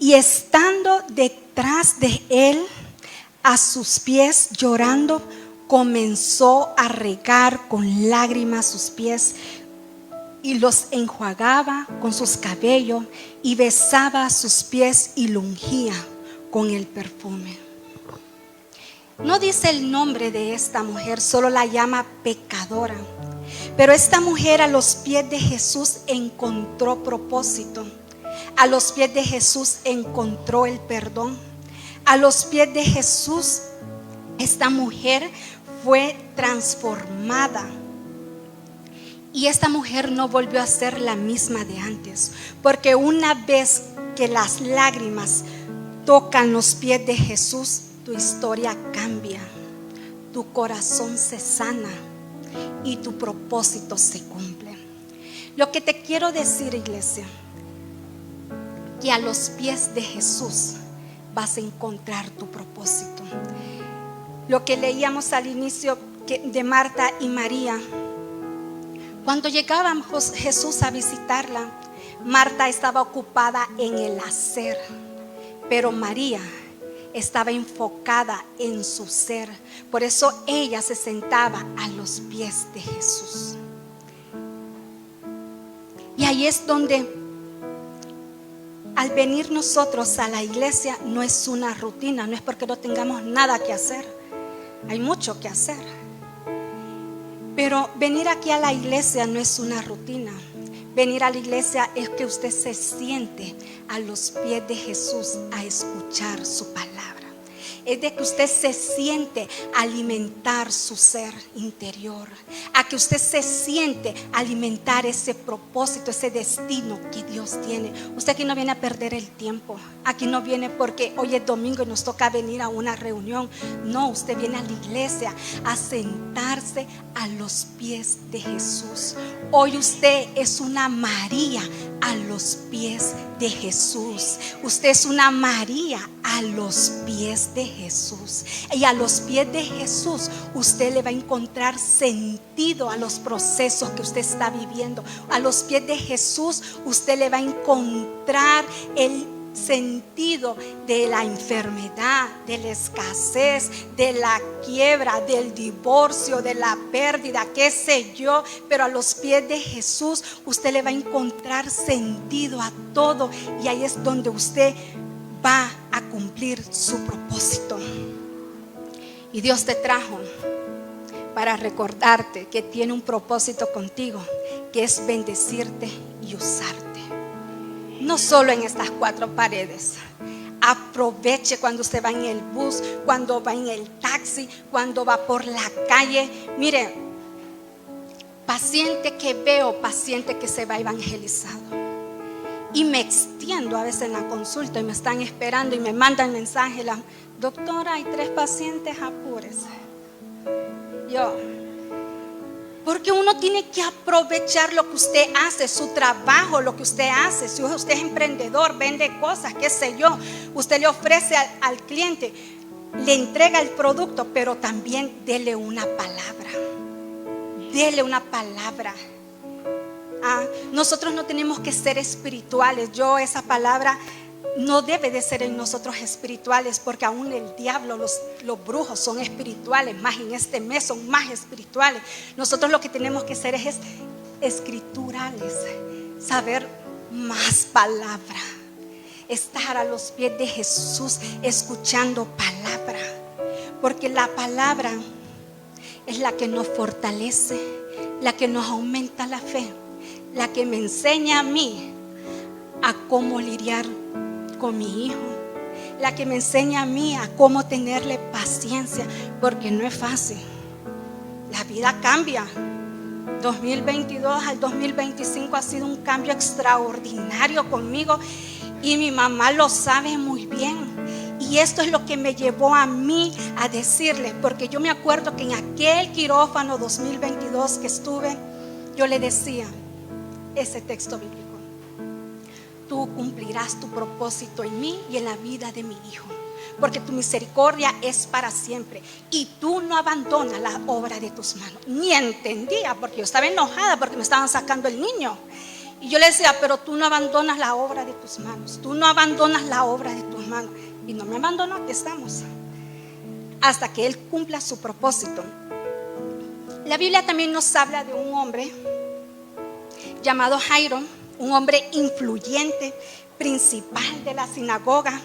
y estando detrás de él, a sus pies llorando, comenzó a regar con lágrimas sus pies y los enjuagaba con sus cabellos, y besaba sus pies y lo ungía con el perfume. No dice el nombre de esta mujer, solo la llama pecadora. Pero esta mujer a los pies de Jesús encontró propósito. A los pies de Jesús encontró el perdón. A los pies de Jesús esta mujer fue transformada. Y esta mujer no volvió a ser la misma de antes, porque una vez que las lágrimas tocan los pies de Jesús, tu historia cambia, tu corazón se sana y tu propósito se cumple. Lo que te quiero decir, iglesia, que a los pies de Jesús vas a encontrar tu propósito. Lo que leíamos al inicio de Marta y María, cuando llegaba Jesús a visitarla, Marta estaba ocupada en el hacer, pero María estaba enfocada en su ser. Por eso ella se sentaba a los pies de Jesús. Y ahí es donde al venir nosotros a la iglesia no es una rutina, no es porque no tengamos nada que hacer, hay mucho que hacer. Pero venir aquí a la iglesia no es una rutina. Venir a la iglesia es que usted se siente a los pies de Jesús a escuchar su palabra. Es de que usted se siente alimentar su ser interior, a que usted se siente alimentar ese propósito, ese destino que Dios tiene. Usted aquí no viene a perder el tiempo, aquí no viene porque hoy es domingo y nos toca venir a una reunión. No, usted viene a la iglesia a sentarse a los pies de Jesús. Hoy usted es una María a los pies de Jesús. Usted es una María a los pies de Jesús. Y a los pies de Jesús usted le va a encontrar sentido a los procesos que usted está viviendo. A los pies de Jesús usted le va a encontrar el sentido de la enfermedad, de la escasez, de la quiebra, del divorcio, de la pérdida, qué sé yo. Pero a los pies de Jesús usted le va a encontrar sentido a todo, y ahí es donde usted va a cumplir su propósito. Y Dios te trajo para recordarte que tiene un propósito contigo, que es bendecirte y usarte. No solo en estas 4 paredes. Aproveche cuando usted va en el bus, cuando va en el taxi, cuando va por la calle. Mire, paciente que veo, paciente que se va evangelizado. Y me extiendo a veces en la consulta y me están esperando y me mandan mensaje: doctora, hay 3 pacientes, apúrese. Porque uno tiene que aprovechar lo que usted hace, su trabajo, lo que usted hace. Si usted es emprendedor, vende cosas, qué sé yo, usted le ofrece al cliente, le entrega el producto, pero también dele una palabra. Dele una palabra. Nosotros no tenemos que ser espirituales. Esa palabra no debe de ser en nosotros espirituales, porque aún el diablo, los brujos son espirituales, más en este mes son más espirituales. Nosotros lo que tenemos que ser es escriturales, saber más palabra, estar a los pies de Jesús escuchando palabra, porque la palabra es la que nos fortalece, la que nos aumenta la fe, la que me enseña a mí a cómo lidiar con mi hijo, la que me enseña a mí a cómo tenerle paciencia, porque no es fácil. La vida cambia. 2022 al 2025 ha sido un cambio extraordinario conmigo, y mi mamá lo sabe muy bien. Y esto es lo que me llevó a mí a decirle, porque yo me acuerdo que en aquel quirófano 2022 que estuve, yo le decía ese texto bíblico: tú cumplirás tu propósito en mí y en la vida de mi hijo, porque tu misericordia es para siempre, y tú no abandonas la obra de tus manos. Ni entendía, porque yo estaba enojada porque me estaban sacando el niño. Y yo le decía: pero tú no abandonas la obra de tus manos, tú no abandonas la obra de tus manos. Y no me abandonó, aquí estamos, hasta que Él cumpla su propósito. La Biblia también nos habla de un hombre llamado Jairo, un hombre influyente, principal de la sinagoga,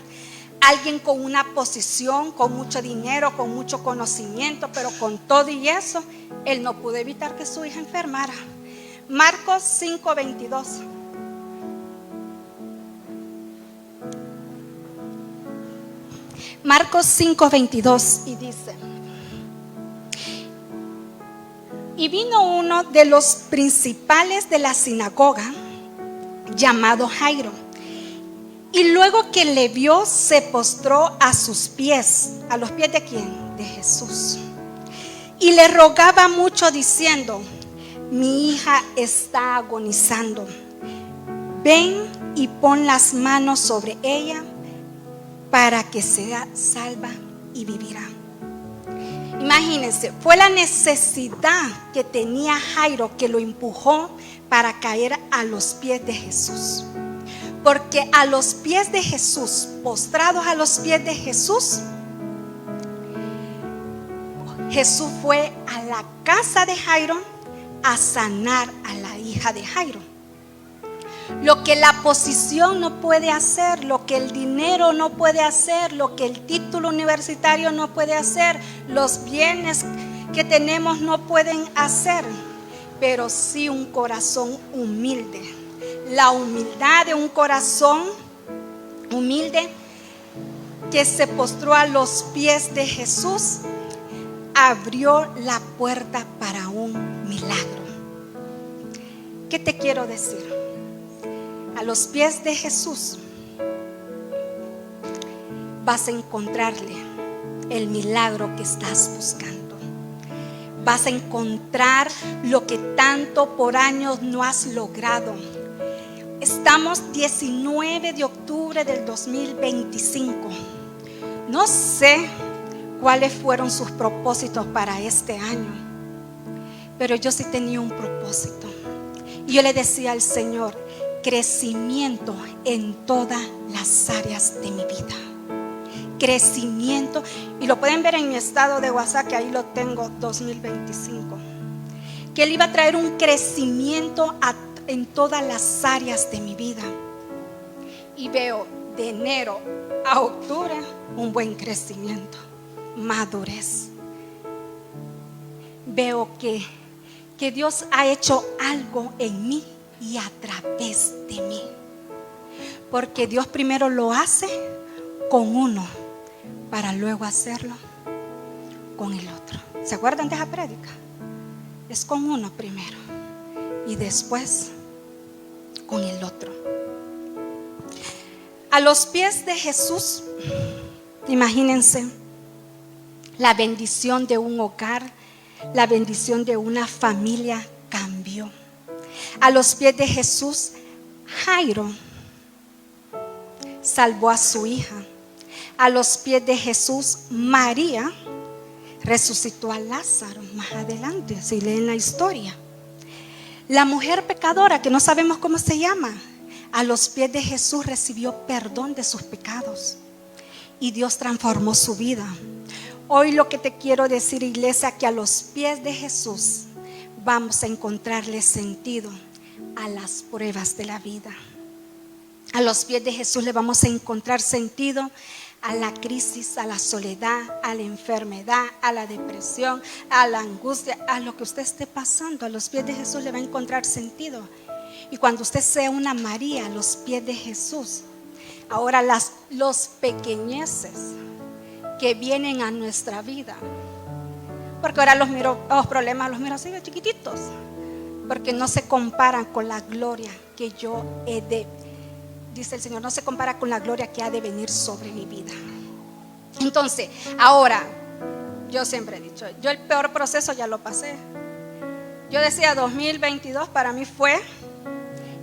alguien con una posición, con mucho dinero, con mucho conocimiento, pero con todo y eso, él no pudo evitar que su hija enfermara. Marcos 5:22. Marcos 5:22, y dice: y vino uno de los principales de la sinagoga, llamado Jairo, y luego que le vio, se postró a sus pies. ¿A los pies de quién? De Jesús. Y le rogaba mucho, diciendo: mi hija está agonizando, ven y pon las manos sobre ella para que sea salva y vivirá. Imagínense, fue la necesidad que tenía Jairo que lo empujó para caer a los pies de Jesús. Porque a los pies de Jesús, postrados a los pies de Jesús, Jesús fue a la casa de Jairo a sanar a la hija de Jairo. Lo que la posición no puede hacer, lo que el dinero no puede hacer, lo que el título universitario no puede hacer, los bienes que tenemos no pueden hacer, pero sí un corazón humilde. La humildad de un corazón humilde que se postró a los pies de Jesús abrió la puerta para un milagro. ¿Qué te quiero decir? A los pies de Jesús vas a encontrarle el milagro que estás buscando. Vas a encontrar lo que tanto por años no has logrado. Estamos 19 de octubre del 2025. No sé cuáles fueron sus propósitos para este año, pero yo sí tenía un propósito. Y yo le decía al Señor: crecimiento en todas las áreas de mi vida. Crecimiento. Y lo pueden ver en mi estado de WhatsApp, que ahí lo tengo, 2025. Que Él iba a traer un crecimiento en todas las áreas de mi vida. Y veo de enero a octubre un buen crecimiento, madurez. Veo que Dios ha hecho algo en mí y a través de mí, porque Dios primero lo hace con uno para luego hacerlo con el otro. ¿Se acuerdan de esa prédica? Es con uno primero y después con el otro. A los pies de Jesús, imagínense la bendición de un hogar, la bendición de una familia cambió. A los pies de Jesús, Jairo salvó a su hija. A los pies de Jesús, María resucitó a Lázaro. Más adelante, si leen la historia. La mujer pecadora, que no sabemos cómo se llama, a los pies de Jesús recibió perdón de sus pecados y Dios transformó su vida. Hoy lo que te quiero decir, iglesia, que a los pies de Jesús vamos a encontrarle sentido a las pruebas de la vida. A los pies de Jesús le vamos a encontrar sentido a la crisis, a la soledad, a la enfermedad, a la depresión, a la angustia, a lo que usted esté pasando. A los pies de Jesús le va a encontrar sentido. Y cuando usted sea una María a los pies de Jesús, ahora los pequeñeces que vienen a nuestra vida, porque ahora los problemas los miro así de chiquititos, porque no se comparan con la gloria que yo he de, dice el Señor, no se compara con la gloria que ha de venir sobre mi vida. Entonces, ahora, yo siempre he dicho, yo el peor proceso ya lo pasé. Yo decía 2022 para mí fue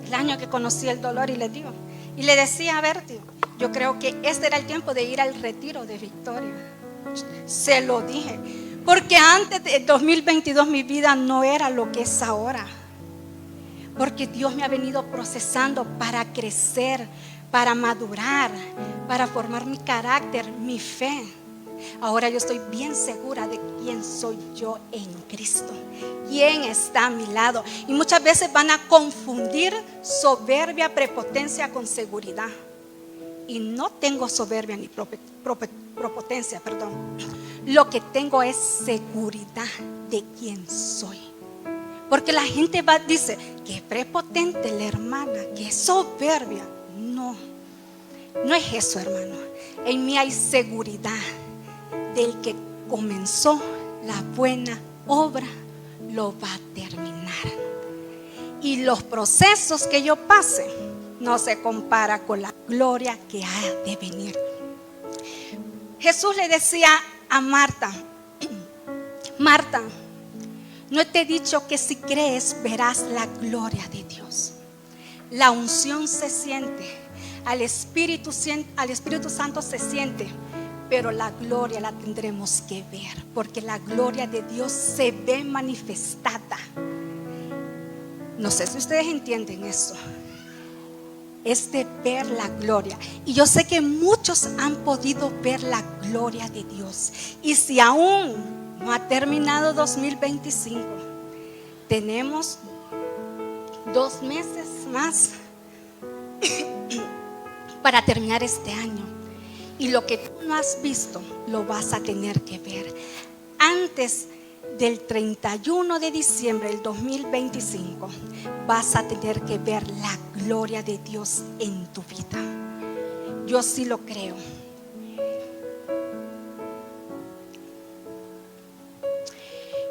el año que conocí el dolor, y le decía a Bertie, yo creo que este era el tiempo de ir al retiro de Victoria. Se lo dije, porque antes de 2022 mi vida no era lo que es ahora. Porque Dios me ha venido procesando para crecer, para madurar, para formar mi carácter, mi fe. Ahora yo estoy bien segura de quién soy yo en Cristo, quién está a mi lado. Y muchas veces van a confundir soberbia, prepotencia con seguridad. Y no tengo soberbia ni prepotencia, perdón. Lo que tengo es seguridad de quién soy. Porque la gente dice que es prepotente la hermana, que es soberbia. No es eso, hermano. En mí hay seguridad del que comenzó la buena obra, lo va a terminar. Y los procesos que yo pase no se compara con la gloria que ha de venir. Jesús le decía a Marta, Marta, ¿no te he dicho que si crees verás la gloria de Dios? La unción se siente, al Espíritu Santo se siente, pero la gloria la tendremos que ver, porque la gloria de Dios se ve manifestada. No sé si ustedes entienden eso. Es de ver la gloria. Y yo sé que muchos han podido ver la gloria de Dios. Y si aún no ha terminado 2025, tenemos 2 meses más para terminar este año. Y lo que tú no has visto, lo vas a tener que ver. Antes del 31 de diciembre del 2025, vas a tener que ver la gloria de Dios en tu vida. Yo sí lo creo.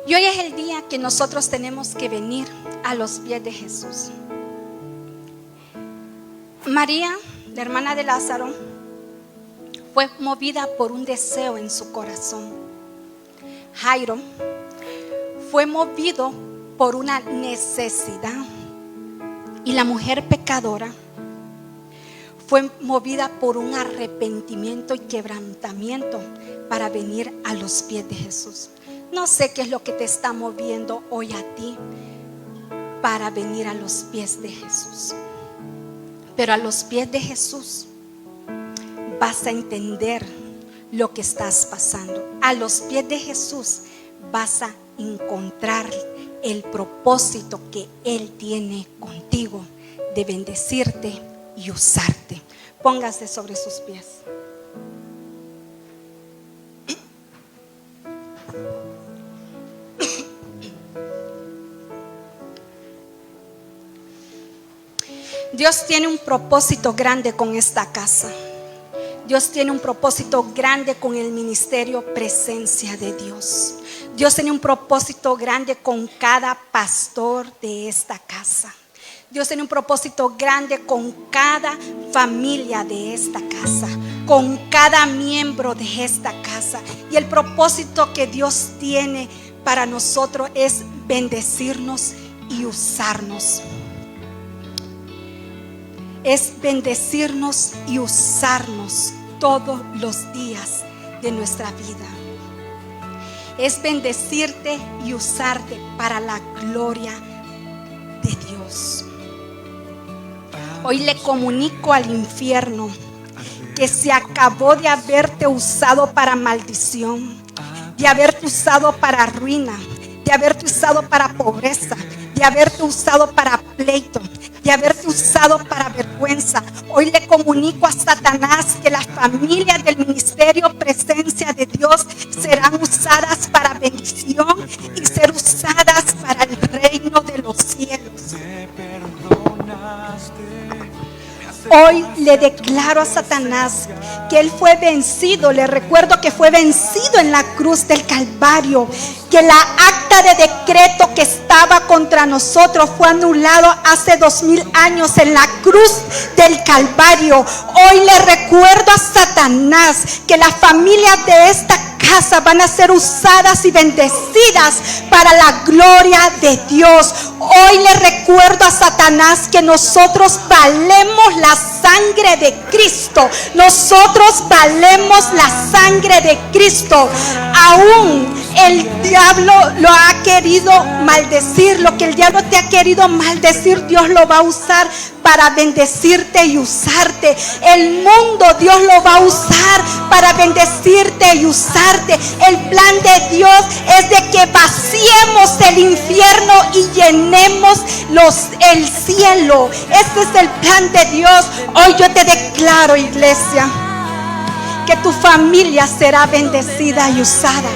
Y hoy es el día que nosotros tenemos que venir a los pies de Jesús. María, la hermana de Lázaro, fue movida por un deseo en su corazón. Jairo fue movido por una necesidad. Y la mujer pecadora fue movida por un arrepentimiento y quebrantamiento para venir a los pies de Jesús. No sé qué es lo que te está moviendo hoy a ti para venir a los pies de Jesús. Pero a los pies de Jesús vas a entender lo que estás pasando. A los pies de Jesús vas a encontrar el propósito que Él tiene contigo de bendecirte y usarte. Póngase sobre sus pies. Dios tiene un propósito grande con esta casa. Dios tiene un propósito grande con el ministerio Presencia de Dios. Dios tiene un propósito grande con cada pastor de esta casa. Dios tiene un propósito grande con cada familia de esta casa, con cada miembro de esta casa. Y el propósito que Dios tiene para nosotros es bendecirnos y usarnos. Es bendecirnos y usarnos todos los días de nuestra vida. Es bendecirte y usarte para la gloria de Dios. Hoy le comunico al infierno que se acabó de haberte usado para maldición, de haberte usado para ruina, de haberte usado para pobreza, de haberte usado para pleito, de haberte usado para vergüenza. Hoy le comunico a Satanás que las familias del ministerio Presencia de Dios serán usadas para bendición y ser usadas para el reino de los cielos. Hoy le declaro a Satanás que él fue vencido. Le recuerdo que fue vencido en la cruz del Calvario, que la acta de decreto que estaba contra nosotros fue anulado hace 2000 años en la cruz del Calvario. Hoy le recuerdo a Satanás que las familias de esta casa van a ser usadas y bendecidas para la gloria de Dios. Hoy le recuerdo a Satanás que nosotros valemos la sangre de Cristo. Nosotros valemos la sangre de Cristo. Aún el diablo lo ha querido maldecir. Lo que el diablo te ha querido maldecir, Dios lo va a usar para bendecirte y usarte. El mundo Dios lo va a usar para bendecirte y usarte. El plan de Dios es de que vaciemos el infierno y llenemos el cielo. Este es el plan de Dios. Hoy yo te declaro, iglesia, que tu familia será bendecida y usada,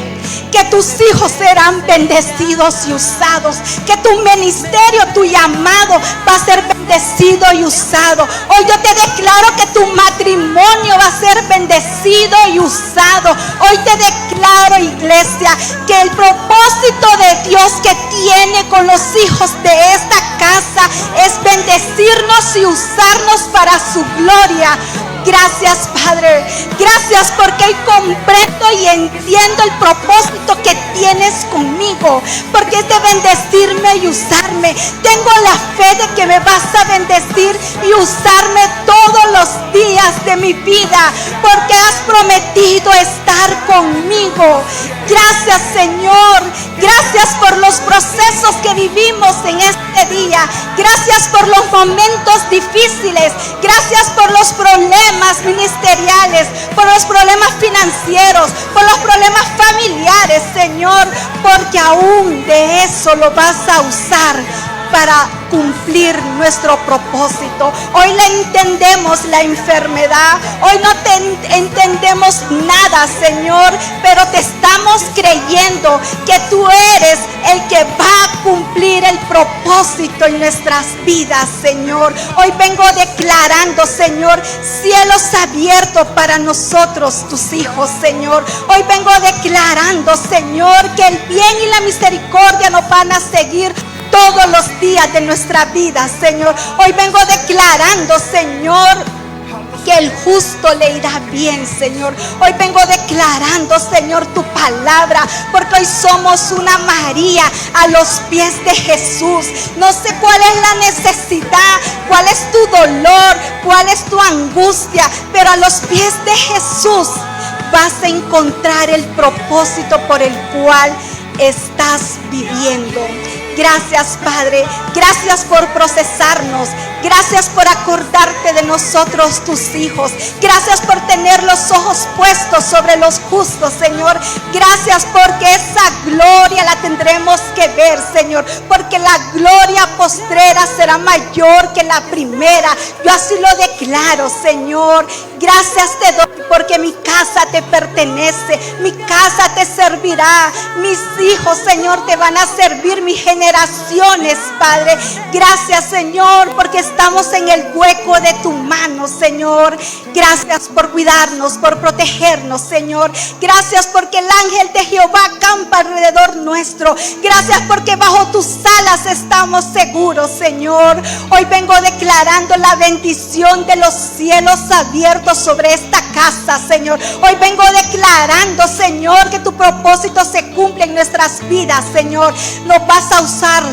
que tus hijos serán bendecidos y usados, que tu ministerio, tu llamado va a ser bendecido y usado. Hoy yo te declaro que tu matrimonio va a ser bendecido y usado. Hoy te declaro, iglesia, que el propósito de Dios que tiene con los hijos de esta casa es bendecirnos y usarnos para su gloria. Gracias, Padre. Gracias porque hoy comprendo y entiendo el propósito que tienes conmigo, porque es de bendecirme y usarme. Tengo la fe de que me vas a bendecir y usarme todos los días de mi vida, porque has prometido estar conmigo. Gracias, Señor. Gracias por los procesos que vivimos en este día. Gracias por los momentos difíciles. Gracias por los problemas ministeriales, por los problemas financieros, por los problemas familiares, Señor, porque aún de eso lo vas a usar para cumplir nuestro propósito. Hoy la entendemos la enfermedad, hoy no te entendemos nada, Señor, pero te estamos creyendo que tú eres el que va a cumplir el propósito en nuestras vidas, Señor. Hoy vengo declarando, Señor, cielos abiertos para nosotros, tus hijos, Señor. Hoy vengo declarando, Señor, que el bien y la misericordia nos van a seguir todos los días de nuestra vida, Señor. Hoy vengo declarando, Señor, que el justo le irá bien, Señor. Hoy vengo declarando, Señor, tu palabra, porque hoy somos una María a los pies de Jesús. No sé cuál es la necesidad, cuál es tu dolor, cuál es tu angustia, pero a los pies de Jesús vas a encontrar el propósito por el cual estás viviendo. Gracias, Padre. Gracias por procesarnos. Gracias por acordarte de nosotros, tus hijos. Gracias por tener los ojos puestos sobre los justos, Señor. Gracias porque esa gloria la tendremos que ver, Señor. Porque la gloria postrera será mayor que la primera. Yo así lo declaro, Señor. Gracias te doy porque mi casa te pertenece. Mi casa te servirá. Mis hijos, Señor, te van a servir. Mis generaciones, Padre. Gracias, Señor, porque estamos en el hueco de tu mano, Señor. Gracias por cuidarnos, por protegernos, Señor. Gracias porque el ángel de Jehová acampa alrededor nuestro. Gracias porque bajo tus alas estamos seguros, Señor. Hoy vengo declarando la bendición de los cielos abiertos sobre esta casa, Señor. Hoy vengo declarando, Señor, que tu propósito se cumple en nuestras vidas, Señor. Nos vas a usar,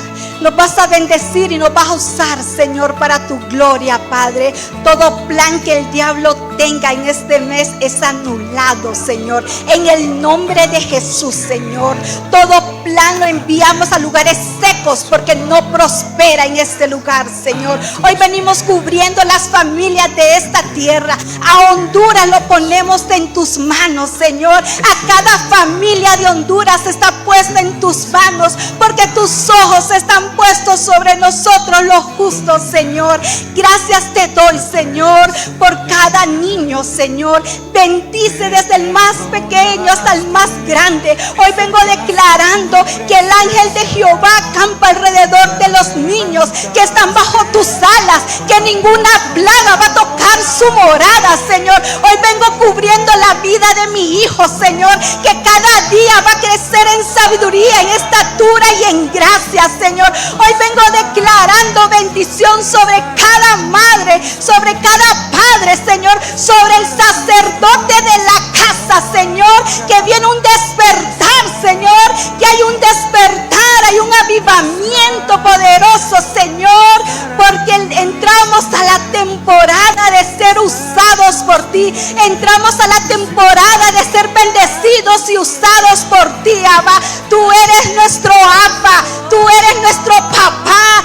nos vas a bendecir y nos vas a usar, Señor, para tu gloria, Padre. Todo plan que el diablo tenga en este mes es anulado, Señor, en el nombre de Jesús, Señor. Todo plan lo enviamos a lugares secos porque no prospera en este lugar, Señor. Hoy venimos cubriendo las familias de esta tierra. A Honduras lo ponemos en tus manos, Señor. A cada familia de Honduras está puesta en tus manos porque tus ojos están puestos sobre nosotros los justos, Señor. Gracias te doy, Señor, por cada niño, Señor. Bendice desde el más pequeño hasta el más grande. Hoy vengo declarando que el ángel de Jehová acampa alrededor de los niños que están bajo tus alas, que ninguna plaga va a tocar su morada, Señor. Hoy vengo cubriendo la vida de mi hijo, Señor, que cada día va a crecer en sabiduría, en estatura y en gracia, Señor. Hoy vengo declarando bendición sobre cada madre, sobre cada padre, Señor, sobre el sacerdote de la casa, Señor, que viene un despertar, Señor, que hay un despertar, hay un avivamiento poderoso, Señor, porque entramos a la temporada de ser usados por ti, entramos a la temporada de ser bendecidos y usados por ti, Abba. Tú eres nuestro Abba, tú eres nuestro papá,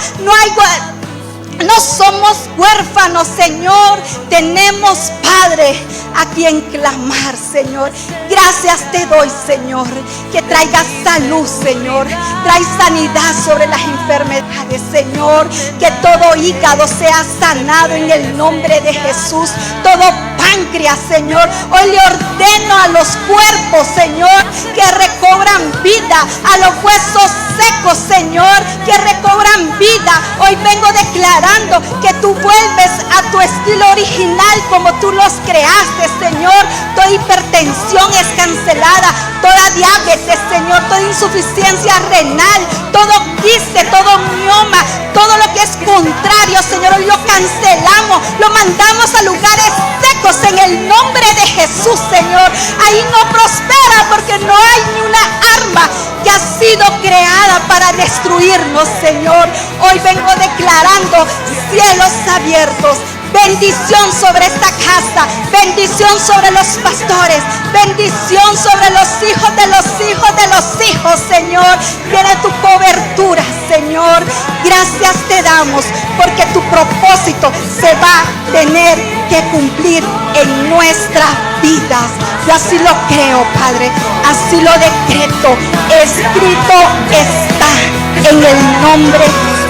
no somos huérfanos, Señor. Tenemos Padre a quien clamar, Señor. Gracias te doy, Señor. Que traigas salud, Señor. Trae sanidad sobre las enfermedades, Señor. Que todo hígado sea sanado en el nombre de Jesús. Todo páncreas, Señor. Hoy le ordeno a los cuerpos, Señor, que recobran vida. A los huesos secos, Señor, que recobran vida. Hoy vengo declarando que tú vuelves a tu estilo original como tú los creaste, Señor. Toda hipertensión es cancelada, toda diabetes, Señor, toda insuficiencia renal, todo quiste, todo mioma, todo lo que es contrario, Señor, hoy lo cancelamos, lo mandamos a lugares secos en el nombre de Jesús, Señor. Ahí no prospera porque no hay ni una arma que ha sido creada para destruirnos, Señor. Hoy vengo declarando cielos abiertos, bendición sobre esta casa, bendición sobre los pastores, bendición sobre los hijos de los hijos de los hijos, Señor. Tiene tu cobertura, Señor. Gracias te damos porque tu propósito se va a tener que cumplir en nuestras vidas. Yo así lo creo, Padre, así lo decreto. Escrito está en el nombre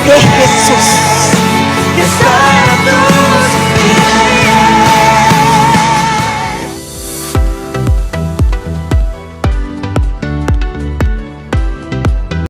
de Jesús.